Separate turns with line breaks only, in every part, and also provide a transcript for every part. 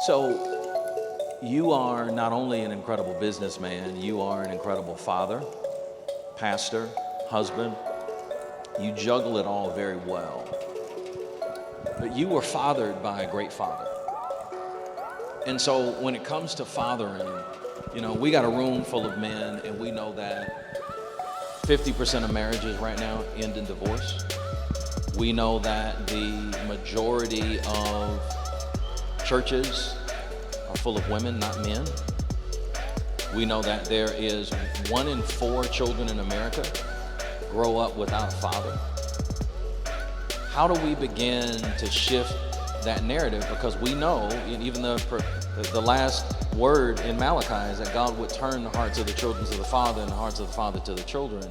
So you are not only an incredible businessman, you are an incredible father, pastor, husband. You juggle it all very well. But you were fathered by a great father. And so when it comes to fathering, we got a room full of men, and we know that 50% of marriages right now end in divorce. We know that the majority of churches are full of women, not men. We know that there is 1 in 4 children in America grow up without a father. How do we begin to shift that narrative? Because we know, even the last word in Malachi is that God would turn the hearts of the children to the father and the hearts of the father to the children.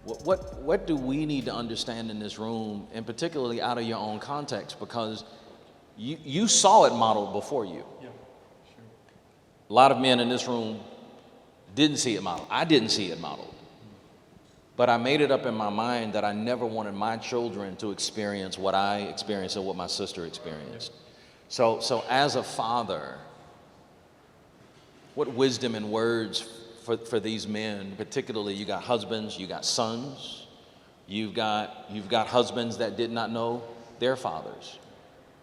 What do we need to understand in this room, and particularly out of your own context? Because you saw it modeled before you.
Yeah, sure.
A lot of men in this room didn't see it modeled. I didn't see it modeled. But I made it up in my mind that I never wanted my children to experience what I experienced or what my sister experienced. So as a father, what wisdom and words for these men, particularly you got husbands, you got sons, you've got husbands that did not know their fathers.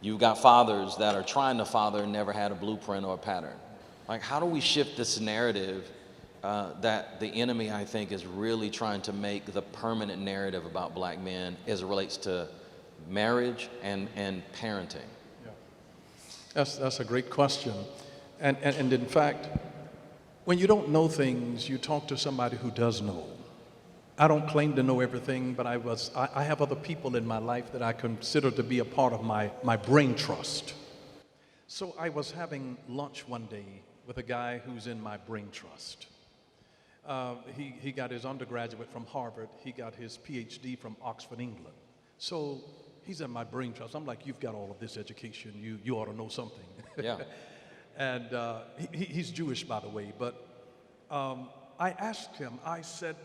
You've got fathers that are trying to father and never had a blueprint or a pattern. Like, how do we shift this narrative that the enemy, I think, is really trying to make the permanent narrative about black men as it relates to marriage and parenting?
Yeah. That's a great question. And in fact, when you don't know things, you talk to somebody who does know. I don't claim to know everything, but I have other people in my life that I consider to be a part of my brain trust. So I was having lunch one day with a guy who's in my brain trust. He got his undergraduate from Harvard. He got his PhD from Oxford, England. So he's in my brain trust. I'm like, you've got all of this education. You ought to know something.
Yeah.
And he's Jewish, by the way. But I asked him, I said,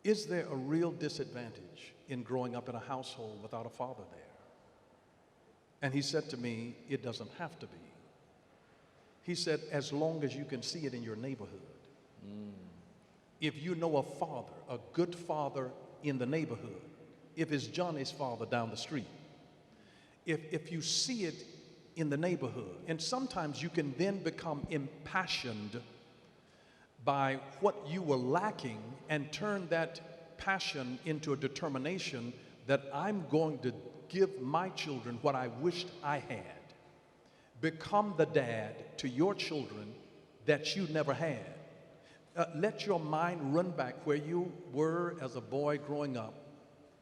is there a real disadvantage in growing up in a household without a father there? And he said to me, it doesn't have to be. He said, as long as you can see it in your neighborhood. If you know a father, a good father in the neighborhood, if it's Johnny's father down the street, if you see it in the neighborhood, and sometimes you can then become impassioned by what you were lacking and turn that passion into a determination that I'm going to give my children what I wished I had. Become the dad to your children that you never had. Let your mind run back where you were as a boy growing up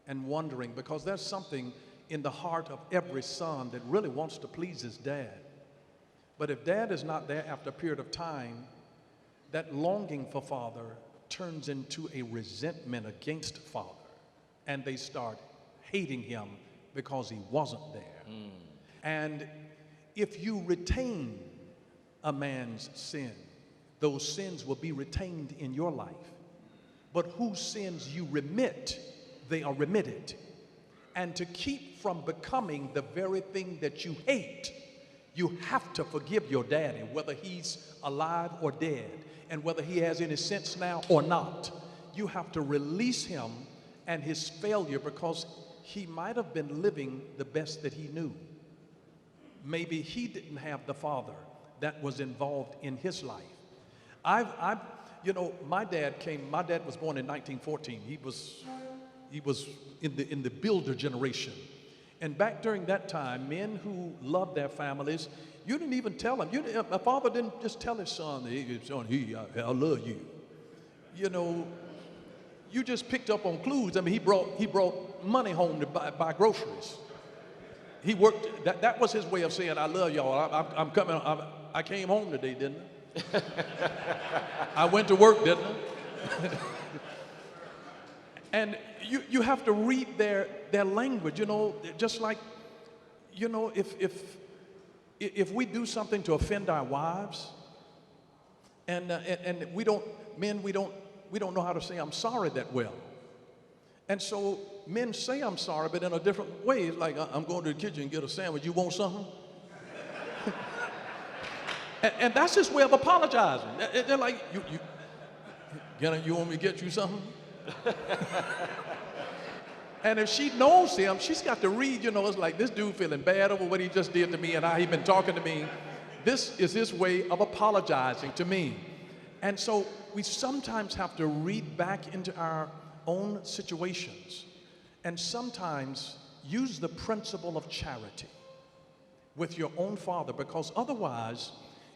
and wondering, because there's something in the heart of every son that really wants to please his dad. But if dad is not there after a period of time, that longing for father turns into a resentment against father, and they start hating him because he wasn't there. And if you retain a man's sin, those sins will be retained in your life. But whose sins you remit, they are remitted. And to keep from becoming the very thing that you hate, you have to forgive your daddy, whether he's alive or dead, and whether he has any sense now or not. You have to release him and his failure, because he might have been living the best that he knew. Maybe he didn't have the father that was involved in his life. My dad was born in 1914. He was in the builder generation. And back during that time, men who loved their families, you didn't even tell them. A father didn't just tell his son, I love you. You just picked up on clues. I mean, he brought money home to buy groceries. He worked, that was his way of saying, I love y'all. I'm coming, I came home today, didn't I? I went to work, didn't I? And you have to read their language, just like, if we do something to offend our wives, and we don't know how to say I'm sorry that well. And so men say I'm sorry, but in a different way. It's like, I'm going to the kitchen and get a sandwich. You want something? And that's his way of apologizing. They're like, you want me to get you something? And if she knows him, she's got to read, it's like this dude feeling bad over what he just did to me and how he been talking to me. This is his way of apologizing to me. And so we sometimes have to read back into our own situations and sometimes use the principle of charity with your own father, because otherwise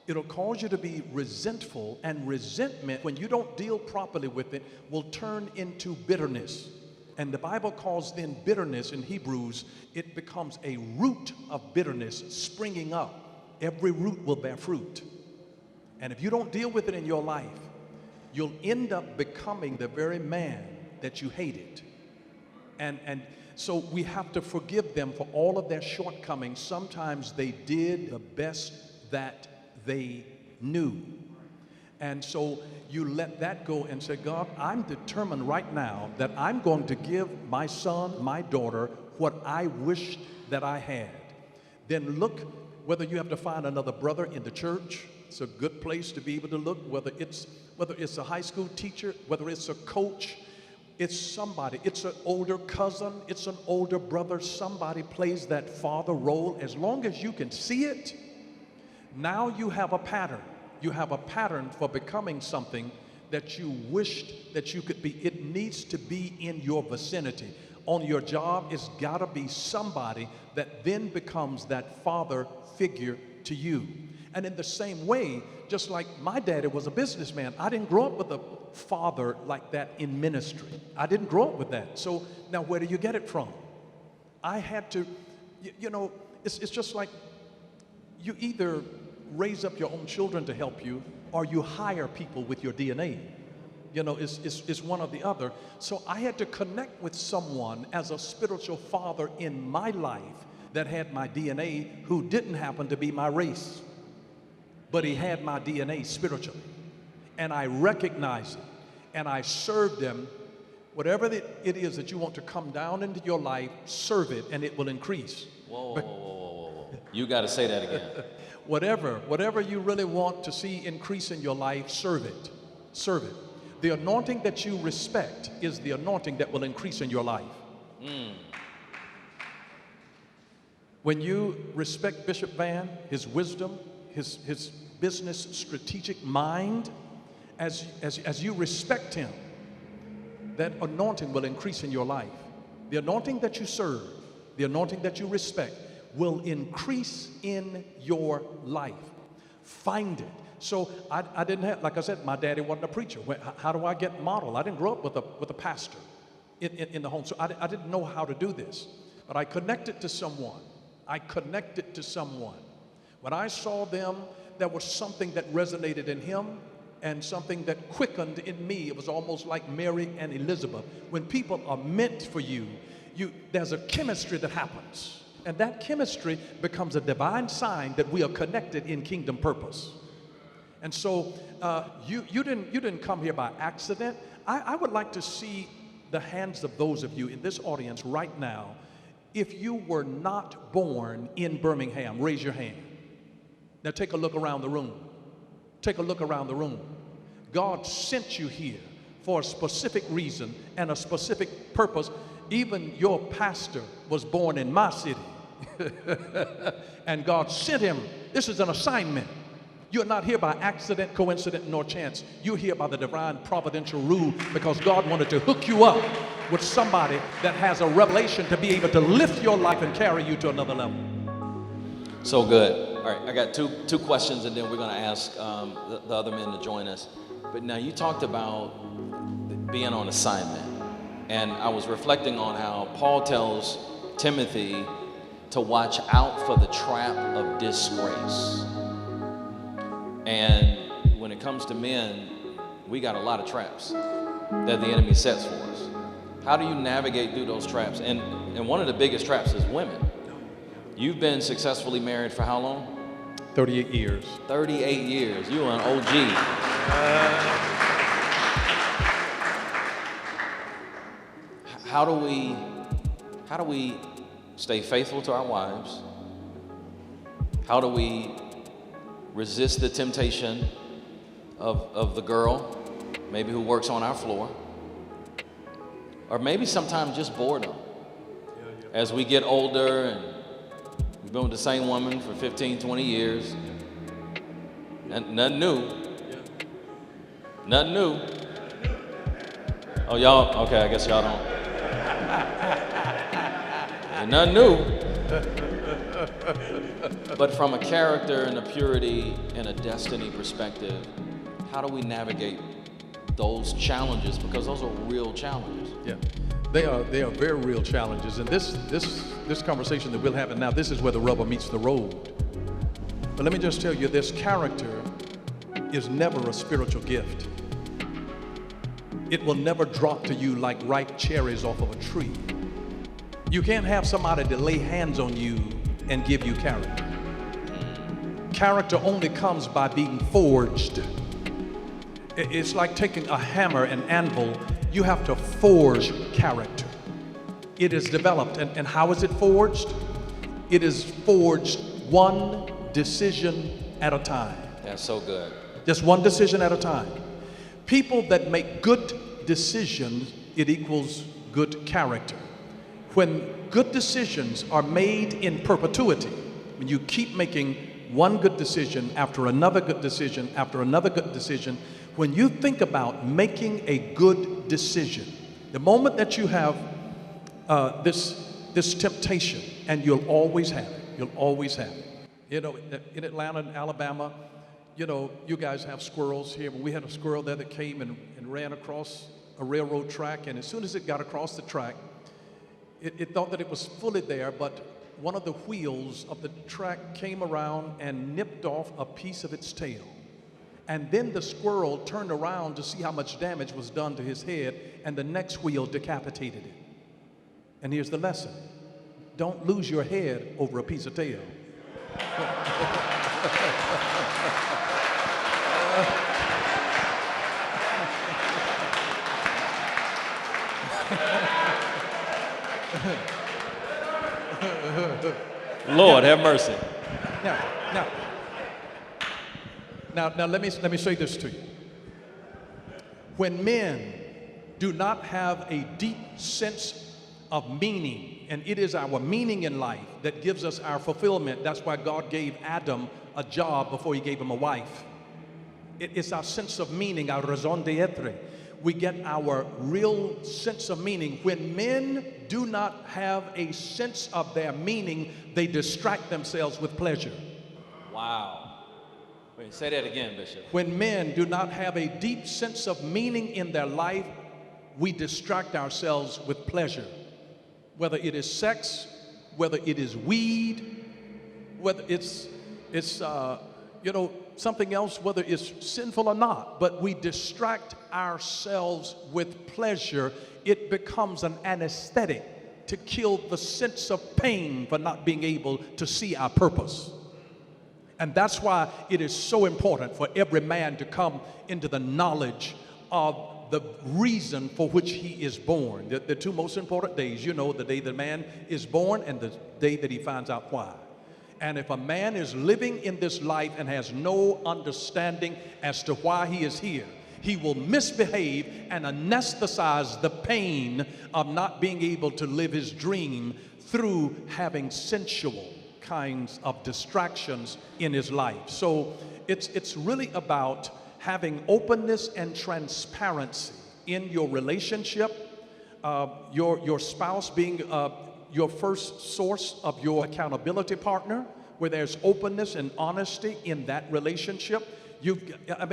it'll cause you to be resentful, and resentment, when you don't deal properly with it, will turn into bitterness. And the Bible calls then bitterness in Hebrews, it becomes a root of bitterness springing up. Every root will bear fruit. And if you don't deal with it in your life, you'll end up becoming the very man that you hated. And so we have to forgive them for all of their shortcomings. Sometimes they did the best that they knew. And so you let that go and say, God, I'm determined right now that I'm going to give my son, my daughter, what I wished that I had. Then look, whether you have to find another brother in the church, it's a good place to be able to look, whether it's a high school teacher, whether it's a coach, it's somebody, it's an older cousin, it's an older brother, somebody plays that father role. As long as you can see it, now you have a pattern. You have a pattern for becoming something that you wished that you could be. It needs to be in your vicinity. On your job, it's got to be somebody that then becomes that father figure to you. And in the same way, just like my daddy was a businessman, I didn't grow up with a father like that in ministry. I didn't grow up with that. So now where do you get it from? I had to, it's just like you either raise up your own children to help you, or you hire people with your DNA. It's one or the other. So I had to connect with someone as a spiritual father in my life that had my DNA, who didn't happen to be my race, but he had my DNA spiritually. And I recognized it, and I served them. Whatever it is that you want to come down into your life, serve it, and it will increase.
Whoa. You got to say that again.
Whatever you really want to see increase in your life, serve it. Serve it. The anointing that you respect is the anointing that will increase in your life. When you respect Bishop Van, his wisdom, his business strategic mind, as you respect him, that anointing will increase in your life. The anointing that you serve, the anointing that you respect, will increase in your life. Find it. So I didn't have, like I said, my daddy wasn't a preacher. How do I get model? I didn't grow up with a pastor in the home, so I didn't know how to do this. But I connected to someone. When I saw them, there was something that resonated in him and something that quickened in me. It was almost like Mary and Elizabeth. When people are meant for you, there's a chemistry that happens. And that chemistry becomes a divine sign that we are connected in kingdom purpose. And so you didn't come here by accident. I would like to see the hands of those of you in this audience right now. If you were not born in Birmingham, raise your hand. Now take a look around the room. Take a look around the room. God sent you here for a specific reason and a specific purpose. Even your pastor was born in my city. And God sent him. This is an assignment. You're not here by accident, coincidence, nor chance. You're here by the divine providential rule, because God wanted to hook you up with somebody that has a revelation to be able to lift your life and carry you to another level.
So good. All right, I got two questions, and then we're going to ask the other men to join us. But now you talked about being on assignment, and I was reflecting on how Paul tells Timothy to watch out for the trap of disgrace. And when it comes to men, we got a lot of traps that the enemy sets for us. How do you navigate through those traps? And one of the biggest traps is women. You've been successfully married for how long?
38 years.
38 years. You are an OG. How do we stay faithful to our wives? How do we resist the temptation of the girl, maybe who works on our floor, or maybe sometimes just boredom. As we get older and we've been with the same woman for 15, 20 years, and nothing new. Nothing new. Oh, y'all, okay, I guess y'all don't. And nothing new. But from a character and a purity and a destiny perspective, how do we navigate those challenges? Because those are real challenges.
Yeah, they are very real challenges. And this conversation that we're having now, this is where the rubber meets the road. But let me just tell you, this character is never a spiritual gift. It will never drop to you like ripe cherries off of a tree. You can't have somebody to lay hands on you and give you character. Character only comes by being forged. It's like taking a hammer and anvil. You have to forge character. It is developed. And how is it forged? It is forged one decision at a time.
That's so good.
Just one decision at a time. People that make good decisions, it equals good character. When good decisions are made in perpetuity, when you keep making one good decision after another good decision after another good decision, when you think about making a good decision, the moment that you have this temptation, and you'll always have it. You know, in Atlanta and Alabama, you know, you guys have squirrels here, but we had a squirrel there that came and ran across a railroad track, and as soon as it got across the track, it thought that it was fully there, but one of the wheels of the track came around and nipped off a piece of its tail. And then the squirrel turned around to see how much damage was done to his head, and the next wheel decapitated it. And here's the lesson. Don't lose your head over a piece of tail.
Lord, have mercy.
Now, let me say this to you. When men do not have a deep sense of meaning, and it is our meaning in life that gives us our fulfillment. That's why God gave Adam a job before he gave him a wife. It's our sense of meaning, our raison d'etre. We get our real sense of meaning. When men do not have a sense of their meaning, they distract themselves with pleasure.
Wow. Wait, say that again, Bishop.
When men do not have a deep sense of meaning in their life, we distract ourselves with pleasure. Whether it is sex, whether it is weed, whether it's something else, whether it's sinful or not, but we distract ourselves with pleasure. It becomes an anesthetic to kill the sense of pain for not being able to see our purpose. And that's why it is so important for every man to come into the knowledge of the reason for which he is born. The two most important days, you know, the day the man is born and the day that he finds out why. And if a man is living in this life and has no understanding as to why he is here, he will misbehave and anesthetize the pain of not being able to live his dream through having sensual kinds of distractions in his life. So it's really about having openness and transparency in your relationship, your spouse being your first source of your accountability partner, where there's openness and honesty in that relationship.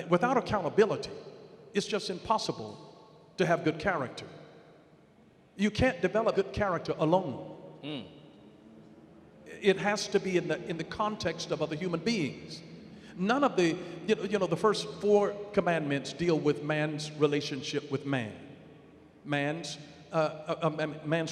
Without accountability, it's just impossible to have good character. You can't develop good character alone. It has to be in the context of other human beings. None of the, the first 4 commandments deal with man's relationship with man. Man's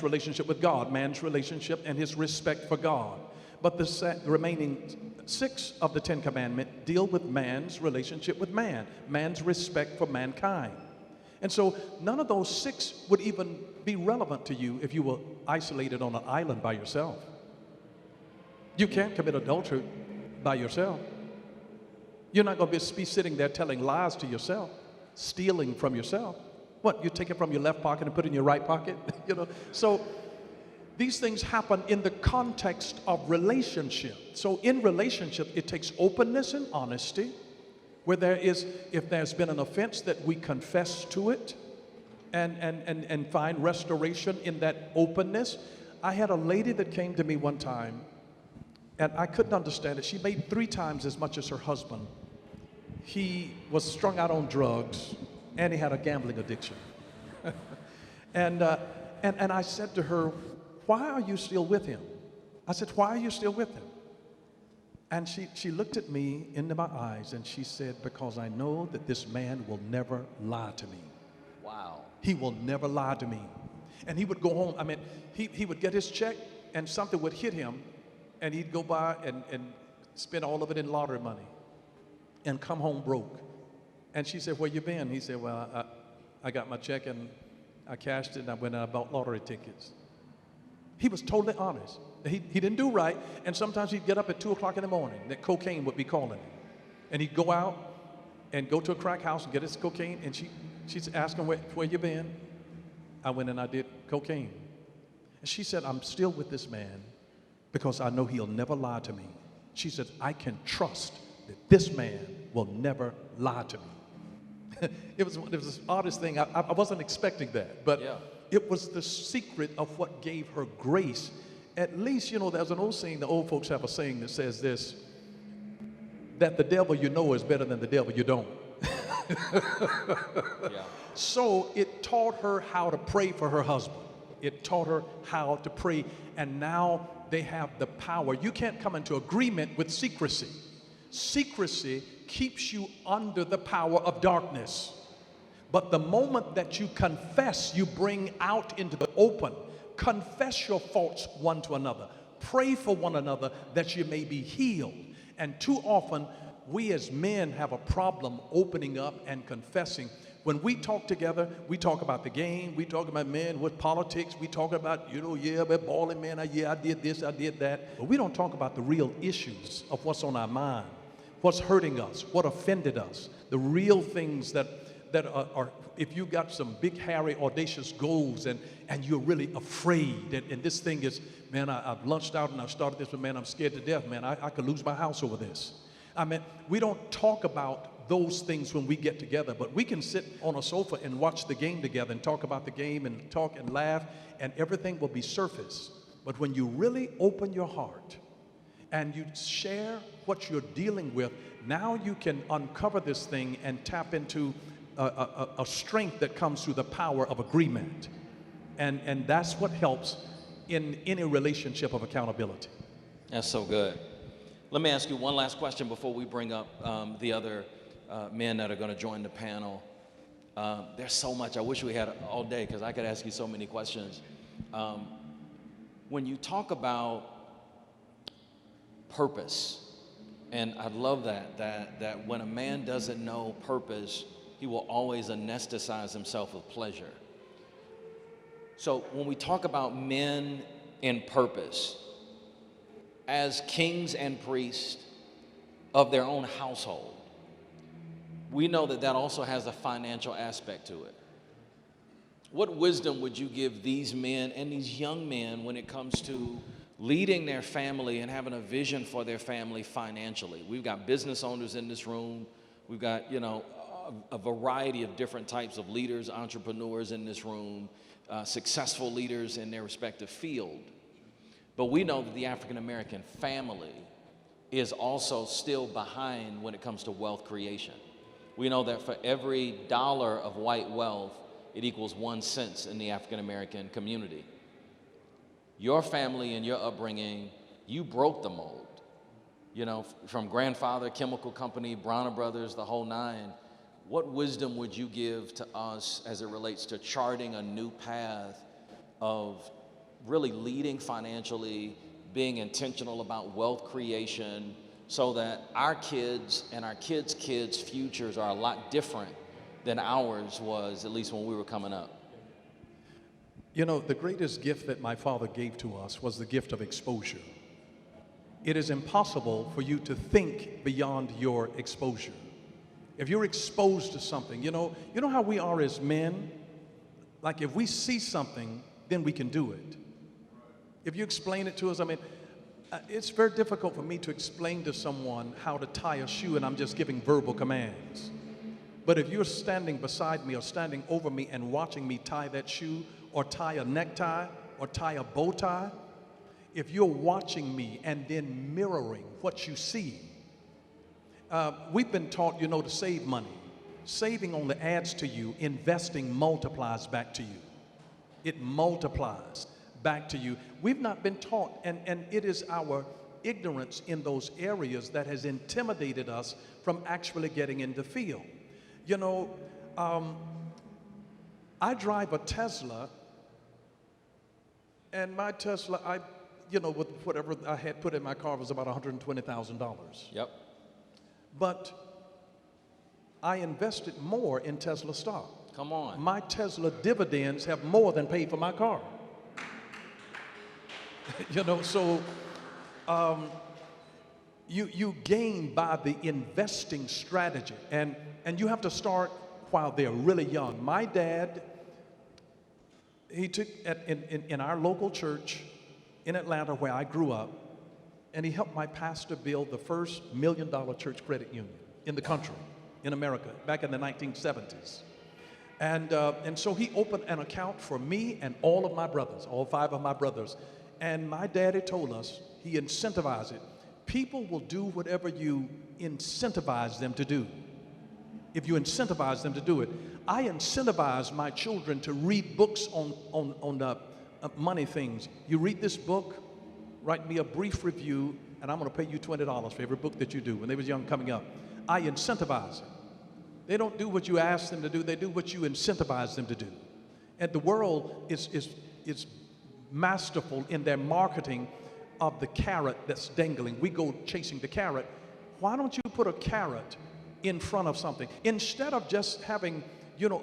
relationship with God, man's relationship and his respect for God. But the remaining 6 of the 10 commandments deal with man's relationship with man, man's respect for mankind. And so none of those 6 would even be relevant to you if you were isolated on an island by yourself. You can't commit adultery by yourself. You're not going to be sitting there telling lies to yourself, stealing from yourself. What, you take it from your left pocket and put it in your right pocket? So these things happen in the context of relationship. So in relationship, it takes openness and honesty, where if there's been an offense, that we confess to it and find restoration in that openness. I had a lady that came to me one time, and I couldn't understand it. She made 3 times as much as her husband. He was strung out on drugs, and he had a gambling addiction. And I said to her, why are you still with him? I said, why are you still with him? And she looked at me into my eyes, and she said, because I know that this man will never lie to me.
Wow.
He will never lie to me. And he would go home. I mean, he would get his check, and something would hit him, and he'd go by and spend all of it in lottery money and come home broke. And she said, where you been? He said, well, I got my check, and I cashed it, and I went and I bought lottery tickets. He was totally honest. He didn't do right, and sometimes he'd get up at 2 o'clock in the morning. That cocaine would be calling him. And he'd go out and go to a crack house and get his cocaine, and she'd ask him, where you been? I went and I did cocaine. And she said, I'm still with this man because I know he'll never lie to me. She said, I can trust that this man will never lie to me. It was the oddest thing. I wasn't expecting that, but yeah. It was the secret of what gave her grace. At least, there's an old saying, the old folks have a saying that says this, that the devil you know is better than the devil you don't. Yeah. So it taught her how to pray for her husband. It taught her how to pray, and now they have the power. You can't come into agreement with secrecy. Secrecy keeps you under the power of darkness. But the moment that you confess, you bring out into the open. Confess your faults one to another. Pray for one another that you may be healed. And too often, we as men have a problem opening up and confessing. When we talk together, we talk about the game, we talk about men with politics, we talk about, yeah, we're balling, man, yeah, I did this, I did that. But we don't talk about the real issues of what's on our mind, what's hurting us, what offended us, the real things that are, if you got some big, hairy, audacious goals and you're really afraid, and this thing is, man, I've lunched out and I started this, but man, I'm scared to death, man, I could lose my house over this. I mean, we don't talk about those things when we get together, but we can sit on a sofa and watch the game together and talk about the game and talk and laugh, and everything will be surface. But when you really open your heart and you share what you're dealing with, now you can uncover this thing and tap into a strength that comes through the power of agreement. And that's what helps in any relationship of accountability.
That's so good. Let me ask you one last question before we bring up the other men that are going to join the panel. There's so much. I wish we had all day because I could ask you so many questions. When you talk about purpose, and I love that when a man doesn't know purpose, he will always anesthetize himself with pleasure. So when we talk about men in purpose, as kings and priests of their own household, we know that also has a financial aspect to it. What wisdom would you give these men and these young men when it comes to leading their family and having a vision for their family financially? We've got business owners in this room. We've got, a variety of different types of leaders, entrepreneurs in this room, successful leaders in their respective field. But we know that the African American family is also still behind when it comes to wealth creation. We know that for every dollar of white wealth, it equals 1 cent in the African American community. Your family and your upbringing, you broke the mold. From grandfather, chemical company, Bronner Brothers, the whole nine. What wisdom would you give to us as it relates to charting a new path of really leading financially, being intentional about wealth creation so that our kids and our kids' kids' futures are a lot different than ours was, at least when we were coming up?
The greatest gift that my father gave to us was the gift of exposure. it is impossible for you to think beyond your exposure. If you're exposed to something, you know how we are as men? Like if we see something, then we can do it. If you explain it to us, it's very difficult for me to explain to someone how to tie a shoe and I'm just giving verbal commands. But if you're standing beside me or standing over me and watching me tie that shoe or tie a necktie or tie a bow tie, if you're watching me and then mirroring what you see, we've been taught, to save money. Saving only adds to you. Investing multiplies back to you. It multiplies back to you. We've not been taught, and it is our ignorance in those areas that has intimidated us from actually getting in the field. I drive a Tesla, and my Tesla, with whatever I had put in my car was about $120,000.
Yep.
But I invested more in Tesla stock.
Come on.
My Tesla dividends have more than paid for my car. You gain by the investing strategy, and you have to start while they're really young. My dad, he took in our local church in Atlanta where I grew up, and he helped my pastor build the first $1 million church credit union in the country, in America, back in the 1970s. And so he opened an account for me and all of my brothers, all 5 of my brothers. And my daddy told us, he incentivized it. People will do whatever you incentivize them to do. If you incentivize them to do it. I incentivize my children to read books on money things. You read this book, write me a brief review, and I'm going to pay you $20 for every book that you do. When they was young coming up, I incentivize them. They don't do what you ask them to do. They do what you incentivize them to do. And the world is masterful in their marketing of the carrot that's dangling. We go chasing the carrot. Why don't you put a carrot in front of something? Instead of just having,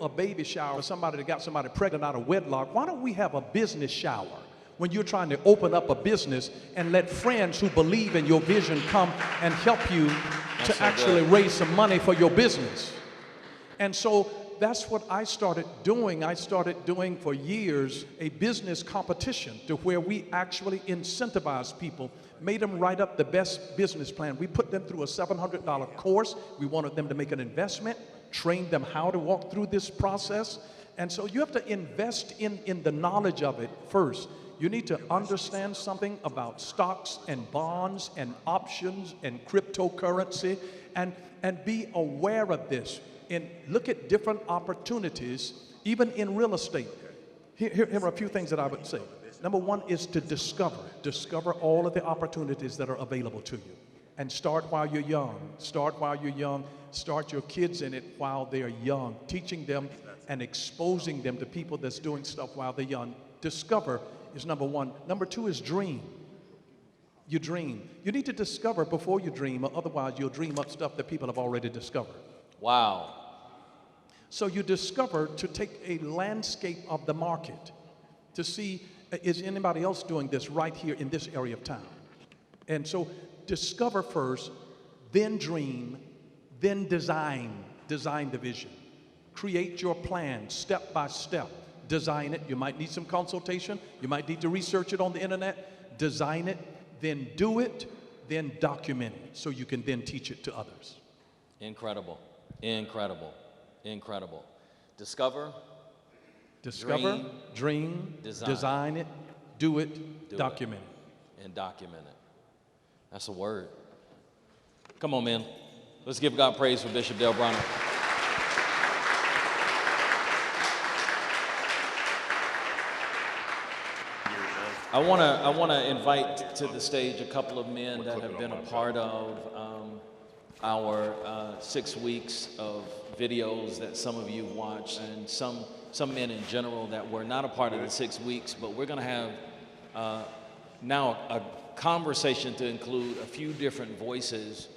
a baby shower, somebody that got somebody pregnant out of wedlock, why don't we have a business shower when you're trying to open up a business and let friends who believe in your vision come and help you to actually raise some money for your business? And so that's what I started doing. I started doing for years a business competition to where we actually incentivized people, made them write up the best business plan. We put them through a $700 course. We wanted them to make an investment, train them how to walk through this process. And so you have to invest in the knowledge of it first. You need to understand something about stocks and bonds and options and cryptocurrency and be aware of this. And look at different opportunities, even in real estate. Here are a few things that I would say. Number one is to discover all of the opportunities that are available to you. And start while you're young. Start your kids in it while they're young, teaching them and exposing them to people that's doing stuff while they're young. Discover is number one. Number two is dream. You dream. You need to discover before you dream, or otherwise you'll dream up stuff that people have already discovered.
Wow.
So you discover to take a landscape of the market to see, is anybody else doing this right here in this area of town? And so discover first, then dream, then design the vision. Create your plan step by step. Design it. You might need some consultation. You might need to research it on the internet. Design it, then do it, then document it so you can then teach it to others.
Incredible. Discover,
dream, design it, do it, document it.
And document it. That's a word. Come on, man. Let's give God praise for Bishop Dale Bronner. I want to invite to the stage a couple of men that have been a part of our 6 weeks of videos that some of you watched, and some men in general that were not a part of the 6 weeks, but we're going to have now a conversation to include a few different voices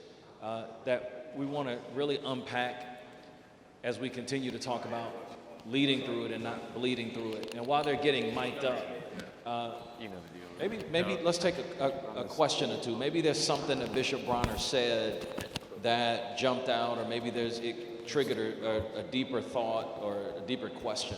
that we want to really unpack as we continue to talk about leading through it and not bleeding through it. And while they're getting mic'd up, Maybe let's take a question or two. Maybe there's something that Bishop Bronner said that jumped out, or maybe it triggered a deeper thought or a deeper question.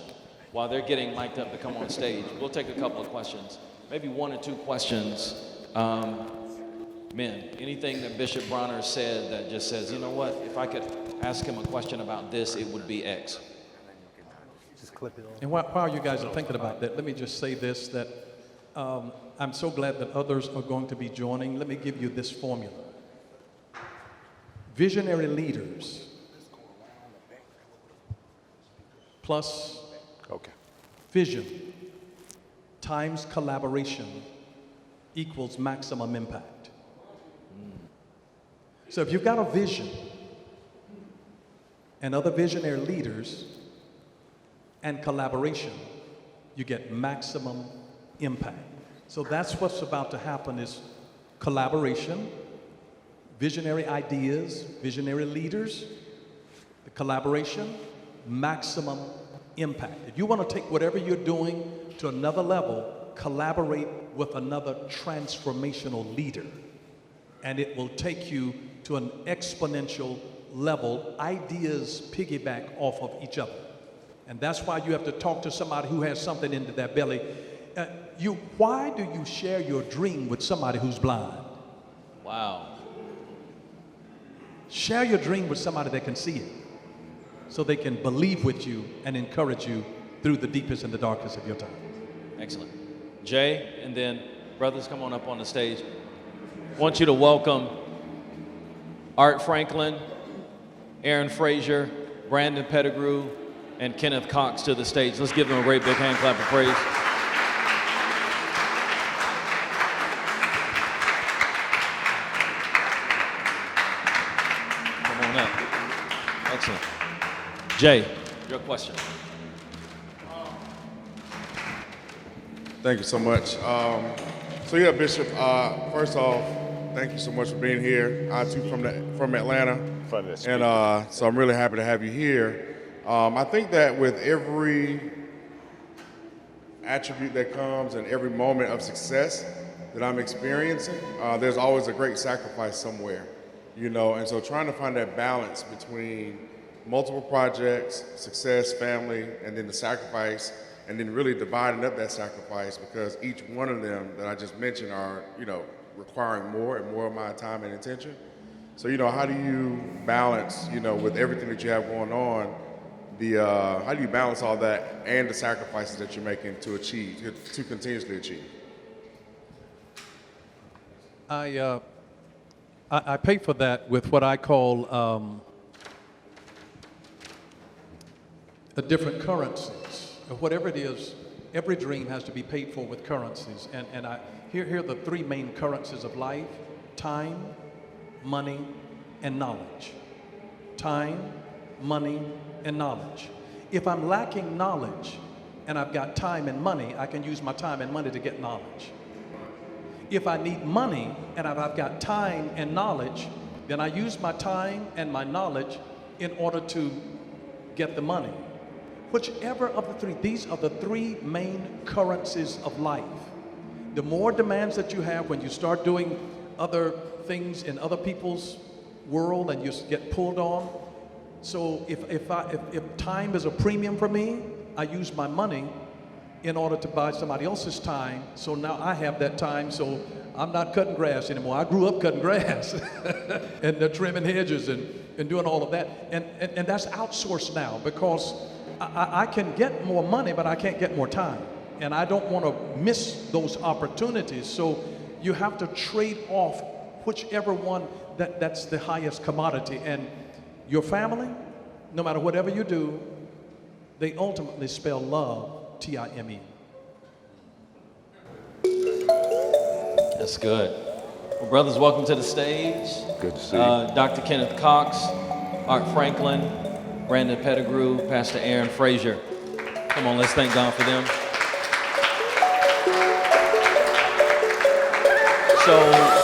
While they're getting mic'd up to come on stage, we'll take a couple of questions, maybe one or two questions. Men, anything that Bishop Bronner said that just says, you know what, if I could ask him a question about this, it would be X.
And while you guys are thinking about that, let me just say this, that I'm so glad that others are going to be joining. Let me give you this formula. Visionary leaders plus vision times collaboration equals maximum impact. So if you've got a vision and other visionary leaders and collaboration, you get maximum impact. So that's what's about to happen, is collaboration, visionary ideas, visionary leaders, the collaboration, maximum impact. If you want to take whatever you're doing to another level, collaborate with another transformational leader, and it will take you to an exponential level. Ideas piggyback off of each other. And that's why you have to talk to somebody who has something into their belly. Why do you share your dream with somebody who's blind?
Wow.
Share your dream with somebody that can see it, so they can believe with you and encourage you through the deepest and the darkest of your time.
Excellent. Jay, and then brothers, come on up on the stage. I want you to welcome Art Franklin, Aaron Frazier, Brandon Pettigrew, and Kenneth Cox to the stage. Let's give them a great big hand clap of praise. Come on up. Excellent. Jay, your question.
Thank you so much. Bishop, first off, thank you so much for being here. I too from Atlanta, and so I'm really happy to have you here. I think that with every attribute that comes and every moment of success that I'm experiencing, there's always a great sacrifice somewhere, and so trying to find that balance between multiple projects, success, family, and then the sacrifice, and then really dividing up that sacrifice, because each one of them that I just mentioned are, requiring more and more of my time and attention. So, how do you balance, with everything that you have going on, how do you balance all that and the sacrifices that you're making to continuously achieve?
I pay for that with what I call the different currencies. Whatever it is, every dream has to be paid for with currencies. And here are the three main currencies of life: time, money, and knowledge. Time, money, and knowledge. If I'm lacking knowledge and I've got time and money, I can use my time and money to get knowledge. If I need money and I've got time and knowledge, then I use my time and my knowledge in order to get the money. Whichever of the three, these are the three main currencies of life. The more demands that you have when you start doing other things in other people's world and you get pulled on. So if time is a premium for me, I use my money in order to buy somebody else's time. So now I have that time, so I'm not cutting grass anymore. I grew up cutting grass and trimming hedges and doing all of that. And that's outsourced now, because I can get more money, but I can't get more time. And I don't want to miss those opportunities. So you have to trade off whichever one that's the highest commodity. And your family, no matter whatever you do, they ultimately spell love, T-I-M-E.
That's good. Well, brothers, welcome to the stage.
Good to see you.
Dr. Kenneth Cox, Art Franklin, Brandon Pettigrew, Pastor Aaron Frazier. Come on, let's thank God for them. So